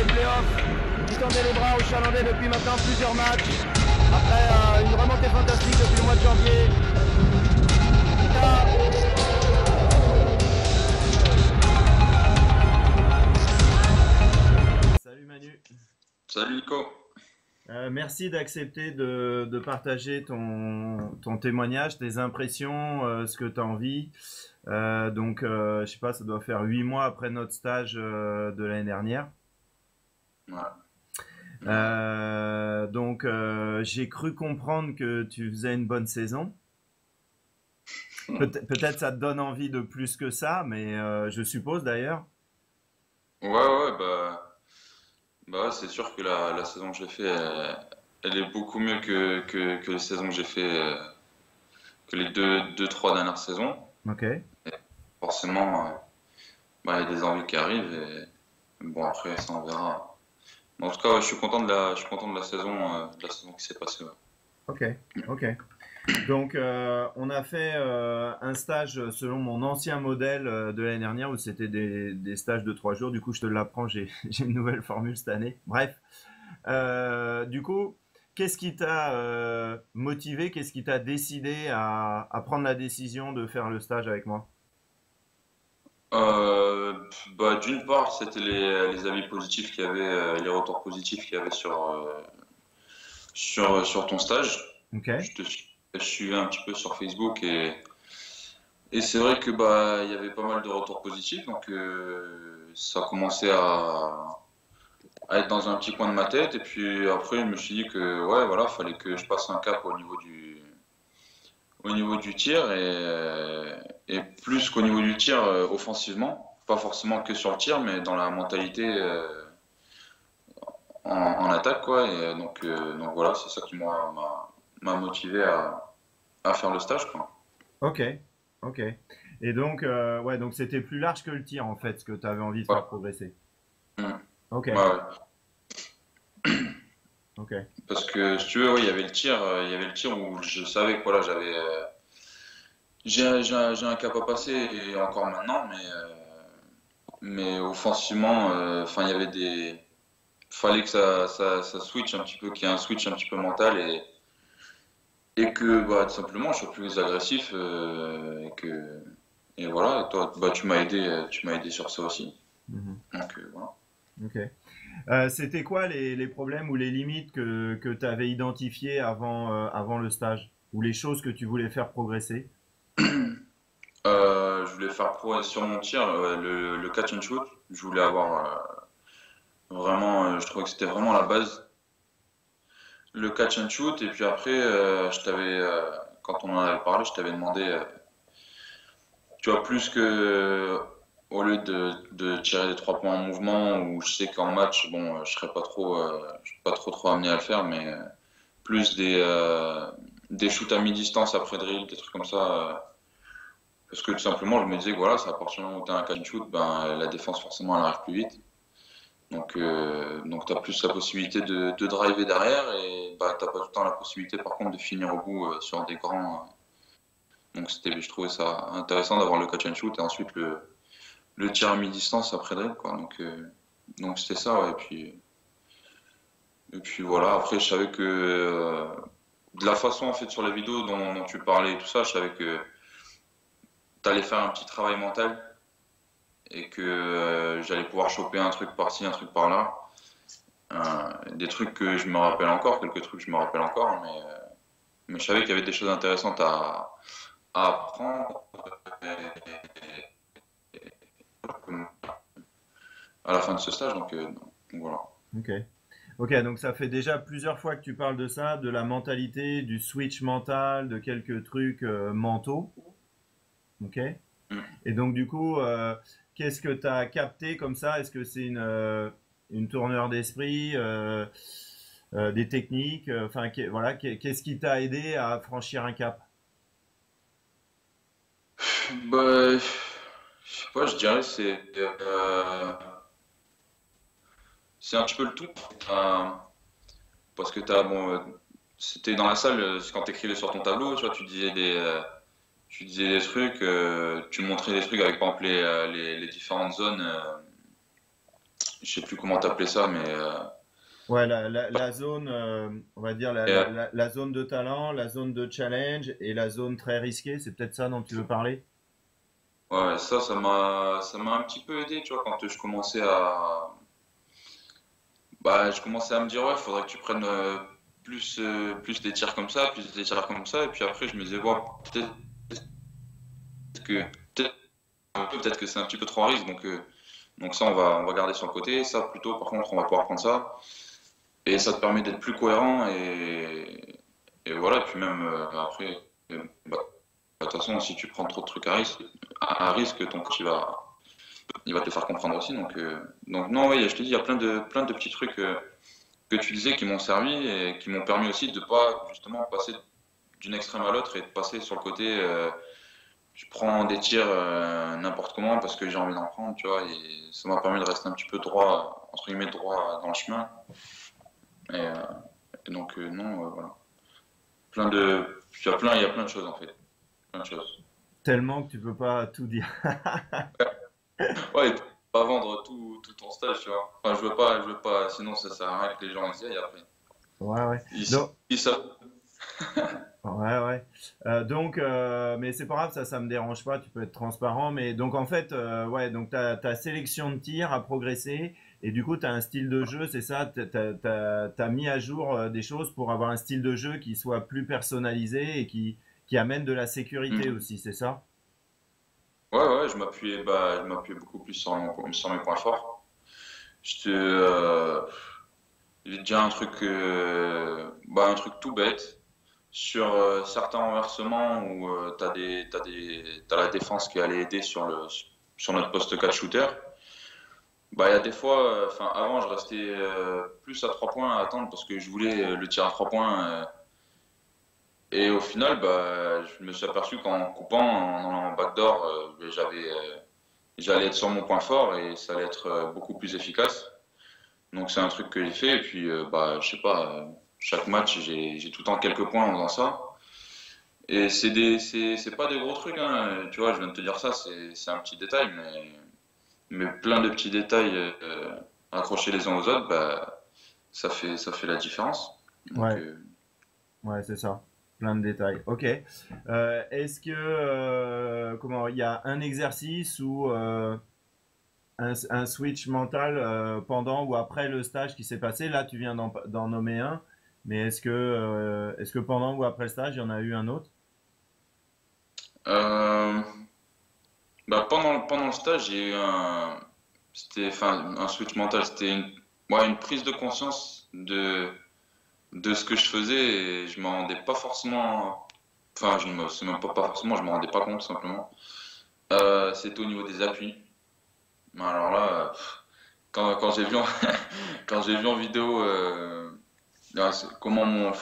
les playoffs, qui tendait les bras aux Chalandais depuis maintenant plusieurs matchs. Après une remontée fantastique depuis le mois de janvier. Salut Manu. Salut Nico. Merci d'accepter de partager ton témoignage, tes impressions, ce que tu as envie. Je sais pas, ça doit faire 8 mois après notre stage de l'année dernière. Ouais. J'ai cru comprendre que tu faisais une bonne saison. Peut-être ça te donne envie de plus que ça, mais je suppose d'ailleurs. Ouais, c'est sûr que la saison que j'ai fait, elle est beaucoup mieux que les saisons que j'ai fait, que les deux, trois dernières saisons. Ok. Forcément, il y a des envies qui arrivent et bon après ça on verra. Mais en tout cas, ouais, je suis content de la saison qui s'est passée. Ouais. Ok, ok. Donc, on a fait un stage selon mon ancien modèle de l'année dernière où c'était des stages de 3 jours. Du coup, je te l'apprends, j'ai une nouvelle formule cette année. Bref, du coup, qu'est-ce qui t'a motivé, qu'est-ce qui t'a décidé à prendre la décision de faire le stage avec moi? D'une part, c'était les avis positifs qu'il y avait, les retours positifs qu'il y avait sur ton stage. Ok, Je suivais un petit peu sur Facebook et c'est vrai que il y avait pas mal de retours positifs, donc ça a commencé à être dans un petit coin de ma tête. Et puis après, je me suis dit que ouais, voilà, fallait que je passe un cap au niveau du tir et plus qu'au niveau du tir offensivement, pas forcément que sur le tir, mais dans la mentalité en attaque quoi. Donc voilà, c'est ça qui m'a motivé à faire le stage quoi. ok, ok. Et donc, ouais, donc c'était plus large que le tir en fait, ce que tu avais envie de Ouais. faire progresser. Mm. Ok, Ouais. ok, Parce que si tu veux, ouais, il y avait le tir où je savais que voilà, j'ai un cap à passer et encore maintenant, mais offensivement, enfin fallait que ça switch un petit peu, qu'il y ait un switch un petit peu mental et que tout simplement je sois plus agressif et voilà. Et toi, tu m'as aidé sur ça aussi. mhm, Donc voilà. ok. C'était quoi les problèmes ou les limites que tu avais identifiées avant le stage? Ou les choses que tu voulais faire progresser? Je voulais faire progresser sur mon tir, le catch and shoot. Je voulais avoir vraiment, je trouvais que c'était vraiment la base. Le catch and shoot, et puis après, quand on en avait parlé, je t'avais demandé, tu vois, plus que, au lieu de tirer des 3 points en mouvement, où je sais qu'en match, bon, je serais pas trop amené à le faire, mais plus des shoots à mi-distance après drill, des trucs comme ça. Parce que tout simplement, je me disais que voilà, c'est à partir du moment où tu as un catch and shoot, la défense forcément elle arrive plus vite. Donc tu as plus la possibilité de driver derrière et t'as pas tout le temps la possibilité par contre de finir au bout sur des grands. Je trouvais ça intéressant d'avoir le catch and shoot et ensuite le tir à mi-distance après drill quoi. Donc c'était ça ouais. Et puis voilà, après je savais que de la façon en fait sur la vidéo dont tu parlais et tout ça, je savais que tu allais faire un petit travail mental et que j'allais pouvoir choper un truc par-ci, un truc par-là. Des trucs que je me rappelle encore, quelques trucs que je me rappelle encore, mais je savais qu'il y avait des choses intéressantes à apprendre à la fin de ce stage. Donc voilà. Ok. Ok, donc ça fait déjà plusieurs fois que tu parles de ça, de la mentalité, du switch mental, de quelques trucs mentaux. Ok. Mm. Et donc du coup, qu'est-ce que tu as capté comme ça? Est-ce que c'est une tournure d'esprit, des techniques, enfin voilà, qu'est-ce qui t'a aidé à franchir un cap? Je sais pas, je dirais c'est un petit peu le tout. Euh, Parce que c'était dans la salle, quand tu écrivais sur ton tableau, tu vois, tu disais des trucs, tu montrais des trucs avec par exemple les différentes zones je sais plus comment t'appeler ça, mais Ouais, la zone, on va dire et, la zone de talent, la zone de challenge et la zone très risquée, c'est peut-être ça dont tu veux parler? ouais, ça m'a un petit peu aidé, tu vois, quand je commençais à me dire, ouais, faudrait que tu prennes plus des tirs comme ça, plus des tirs comme ça, et puis après, je me disais, bon, peut-être que, peut-être peut-être que c'est un petit peu trop à risque, donc ça, on va garder sur le côté. Ça, plutôt, par contre, on va pouvoir prendre ça. Et ça te permet d'être plus cohérent et voilà. Et puis même après, bah, de toute façon, si tu prends trop de trucs à risque, ton coach il va te le faire comprendre aussi. Donc non, oui, je te dis, il y a plein de petits trucs que tu disais qui m'ont servi et qui m'ont permis aussi de pas justement passer d'une extrême à l'autre et de passer sur le côté. Je prends des tirs n'importe comment parce que j'ai envie d'en prendre, tu vois. Et ça m'a permis de rester un petit peu droit, entre guillemets, droit dans le chemin. Et, euh, et donc non, voilà. Plein de, il y a plein de choses en fait, plein de choses. Tellement que tu peux pas tout dire. Ouais, et pas vendre tout ton stage, tu vois. Enfin, je veux pas, sinon ça sert à rien que les gens essayent après. Ouais, ouais. Ils, Donc, ils savent. ouais, ouais. Donc, mais c'est pas grave, ça me dérange pas, tu peux être transparent. Mais donc, en fait, ouais, donc ta sélection de tir a progressé et du coup, tu as un style de jeu, c'est ça? T'as mis à jour des choses pour avoir un style de jeu qui soit plus personnalisé et qui amène de la sécurité Mhm. aussi, c'est ça? Ouais, ouais, je m'appuyais beaucoup plus sur mes points forts. Je te, j'ai déjà un truc tout bête sur certains renversements où t'as la défense qui allait aider sur notre poste 4 shooter. Bah, il y a des fois, enfin, avant, je restais plus à 3 points à attendre parce que je voulais le tir à 3 points. Et au final, bah, je me suis aperçu qu'en coupant, en allant en backdoor, j'allais être sur mon point fort et ça allait être beaucoup plus efficace. Donc c'est un truc que j'ai fait. Et puis, bah, je sais pas, chaque match, j'ai tout le temps quelques points en faisant ça. Et c'est pas des gros trucs, hein. Tu vois, je viens de te dire ça, c'est un petit détail, mais plein de petits détails accrochés les uns aux autres, bah, ça fait la différence. Donc, Ouais, ouais, c'est ça. Plein de détails. Ok. Est-ce que, comment, il y a un exercice ou un switch mental pendant ou après le stage qui s'est passé? Là, tu viens d'en nommer un, mais est-ce que pendant ou après le stage, il y en a eu un autre? euh, bah, pendant le stage, j'ai eu enfin, un switch mental. C'était ouais, une prise de conscience de ce que je faisais et je m'en rendais pas forcément. Enfin, c'est même pas forcément, je m'en rendais pas compte simplement. C'était au niveau des appuis. Alors là, quand j'ai vu quand j'ai vu en vidéo là, comment mon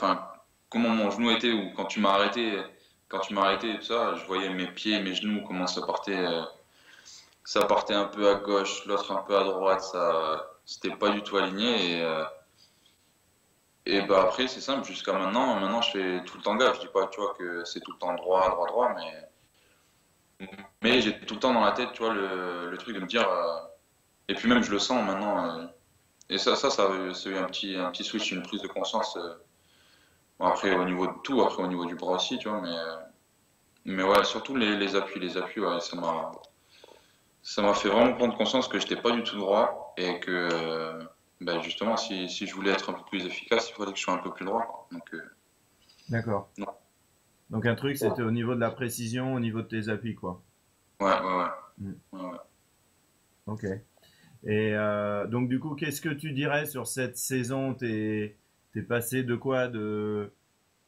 genou était ou quand tu m'as arrêté et tout ça, je voyais mes pieds, mes genoux, comment ça partait un peu à gauche, l'autre un peu à droite, c'était pas du tout aligné et bah après c'est simple, jusqu'à maintenant je fais tout le temps gaffe, je dis pas tu vois que c'est tout le temps droit, droit, droit, mais j'ai tout le temps dans la tête, tu vois le truc de me dire et puis même je le sens maintenant et c'est eu un petit switch, une prise de conscience bon, après au niveau de tout, après au niveau du bras aussi, tu vois, mais ouais, surtout les appuis, ouais, ça m'a fait vraiment prendre conscience que j'étais pas du tout droit et que ben justement si je voulais être un peu plus efficace, il fallait que je sois un peu plus droit, quoi. Donc D'accord. non. Donc un truc, c'était au niveau de la précision, au niveau de tes appuis, quoi. Ouais, ouais, ouais. Mm. Ouais, ouais. Ok. Et donc du coup, qu'est-ce que tu dirais sur cette saison? T'es passé de quoi? De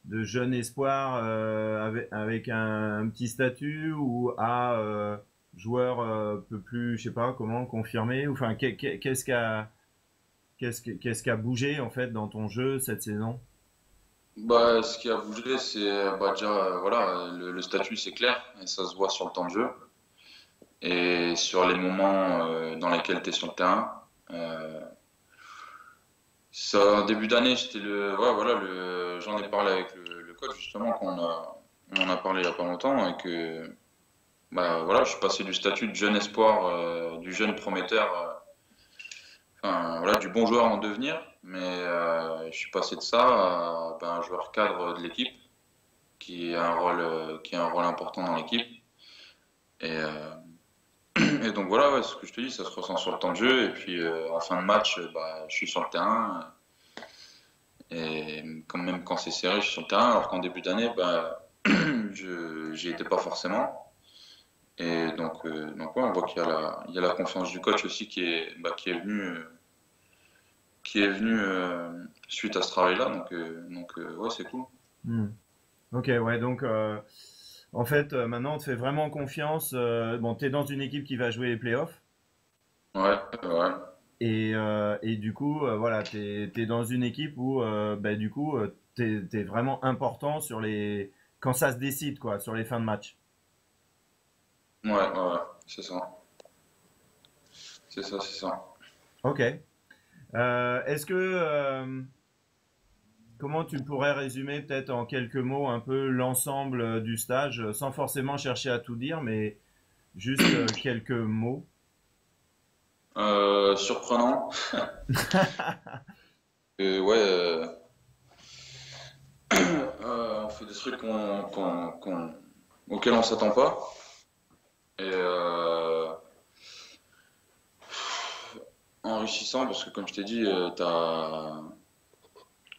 jeune espoir avec un petit statut ou à joueur un peu plus, je sais pas comment, confirmé? Enfin, qu'est-ce qui a bougé en fait dans ton jeu cette saison? Bah, ce qui a bougé, c'est bah, déjà, voilà, le statut c'est clair et ça se voit sur le temps de jeu et sur les moments dans lesquels tu es sur le terrain. Euh, Ça, en début d'année, ouais, voilà, j'en ai parlé avec le coach justement, on en a parlé il y a pas longtemps et que, bah voilà, je suis passé du statut de jeune espoir, du jeune prometteur, voilà, du bon joueur en devenir, mais je suis passé de ça à un joueur cadre de l'équipe qui a un rôle important dans l'équipe. Et, et donc voilà, ouais, ce que je te dis, ça se ressent sur le temps de jeu. Et puis en fin de match, je suis sur le terrain. Et même quand c'est serré, je suis sur le terrain. Alors qu'en début d'année, j'y étais pas forcément. Et donc ouais, on voit il y a la confiance du coach aussi qui est venu suite à ce travail-là. Donc ouais, c'est cool. Hmm. Ok, ouais, donc en fait, maintenant on te fait vraiment confiance. Bon, tu es dans une équipe qui va jouer les playoffs. Ouais, ouais. Et du coup, voilà, t'es dans une équipe où, du coup, t'es vraiment important sur quand ça se décide, quoi, sur les fins de match. Ouais, ouais, ouais, c'est ça. C'est ça, c'est ça. Ok. Est-ce que, comment tu pourrais résumer peut-être en quelques mots un peu l'ensemble du stage, sans forcément chercher à tout dire, mais juste quelques mots? Surprenant. Ouais, on fait des trucs auxquels on s'attend pas. Et enrichissant parce que comme je t'ai dit,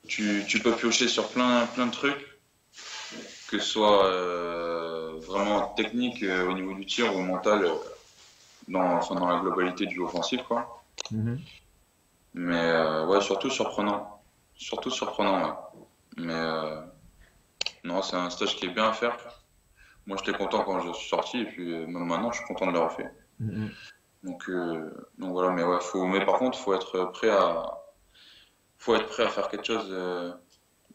tu peux piocher sur plein de trucs, que ce soit vraiment technique au niveau du tir ou mental dans la globalité du jeu offensif, quoi. Mhm. Mais ouais, surtout surprenant. Surtout surprenant, ouais. Mais non, c'est un stage qui est bien à faire. Moi, j'étais content quand je suis sorti et puis même maintenant, je suis content de l'avoir fait. Mhm. Donc voilà, mais ouais, mais par contre, faut être prêt à faire quelque chose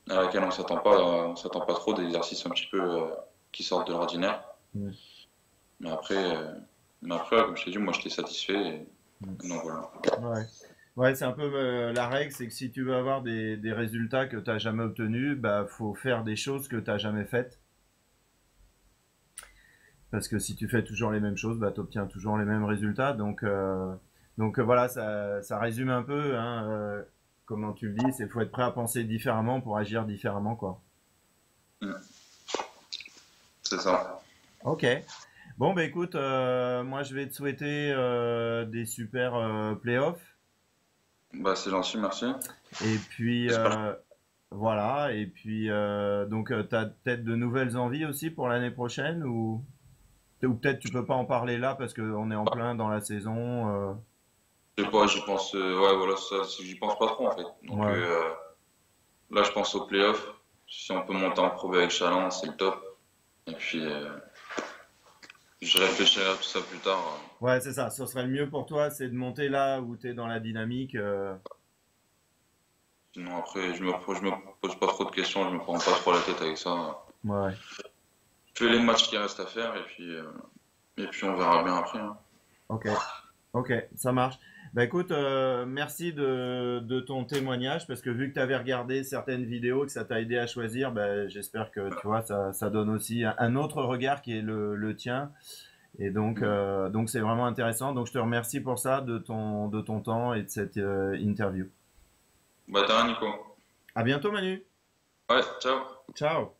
à laquelle on s'attend pas trop, des exercices un petit peu qui sortent de l'ordinaire. Mhm. Mais après, comme je t'ai dit, moi, j'étais satisfait. Donc voilà. Ouais. Ouais, c'est un peu la règle, c'est que si tu veux avoir des résultats que tu n'as jamais obtenus, bah faut faire des choses que tu n'as jamais faites. Parce que si tu fais toujours les mêmes choses, bah tu obtiens toujours les mêmes résultats. Donc voilà, ça résume un peu, hein, comment tu le dis, c'est faut être prêt à penser différemment pour agir différemment, quoi. Mm. C'est ça. Ok. Bon, bah écoute, moi je vais te souhaiter des super playoffs. Bah, c'est gentil, merci. Et puis J'espère. voilà, et puis donc tu as peut-être de nouvelles envies aussi pour l'année prochaine ou peut-être tu peux pas en parler là parce qu'on est en plein dans la saison. Je sais pas, j'y pense. Ouais, voilà, j'y pense pas trop en fait. Donc Ouais. là, je pense aux playoffs. Si on peut monter en Pro B avec Chaland, c'est le top. Et puis, je réfléchirai à tout ça plus tard. Ouais, c'est ça. Ce serait le mieux pour toi, c'est de monter là où tu es dans la dynamique. Sinon, après, je me pose pas trop de questions, je me prends pas trop la tête avec ça. Ouais. Je fais les matchs qui restent à faire et puis on verra bien après, hein. Ok. Ok, ça marche. Bah écoute, merci de ton témoignage parce que vu que tu avais regardé certaines vidéos, que ça t'a aidé à choisir, bah, j'espère que tu vois, ça donne aussi un autre regard qui est le tien. Et donc c'est vraiment intéressant. Donc je te remercie pour ça, de ton temps et de cette interview. Bah, t'as rien, Nico. À bientôt Manu. Ouais, ciao. Ciao.